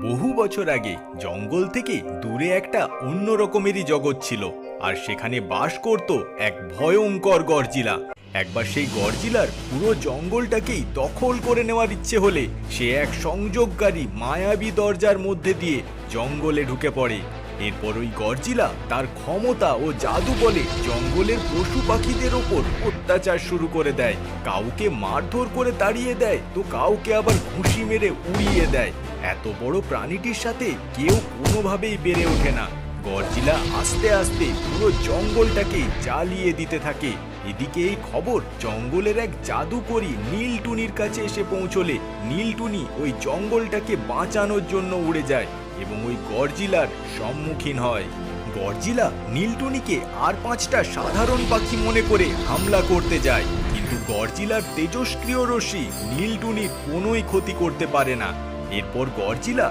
বহু বছর আগে জঙ্গল থেকে দূরে একটা অন্য রকমেরই জগৎ ছিল, আর সেখানে বাস করত এক ভয়ঙ্কর গরজিলা। একবার সেই গরজিলার পুরো জঙ্গলটাকেই দখল করে নেওয়ার ইচ্ছে হলে সে এক সংযোগকারী মায়াবী দরজার মধ্যে দিয়ে জঙ্গলে ঢুকে পড়ে। এরপর ওই গরজিলা তার ক্ষমতা ও জাদু বলে জঙ্গলের পশু পাখিদের ওপর অত্যাচার শুরু করে দেয়। কাউকে মারধর করে তাড়িয়ে দেয়, তো কাউকে আবার ঘুষি মেরে উড়িয়ে দেয়। এত বড় প্রাণীটির সাথে কেউ কোনোভাবেই বেড়ে ওঠে না। গরজিলা আস্তে আস্তে পুরো জঙ্গলটাকে জ্বালিয়ে দিতে থাকে। এদিকে এই খবর জঙ্গলের এক জাদুকরী নীলটুনির কাছে এসে পৌঁছলে নীলটুনি ওই জঙ্গলটাকে বাঁচানোর জন্য উড়ে যায় এবং ওই গরজিলার সম্মুখীন হয়। গরজিলা নীলটুনিকে আর 5টা সাধারণ পাখি মনে করে হামলা করতে যায়, কিন্তু গরজিলার তেজস্ক্রিয় রশ্মি নীলটুনির কোনোই ক্ষতি করতে পারে না। এরপর গরজিলা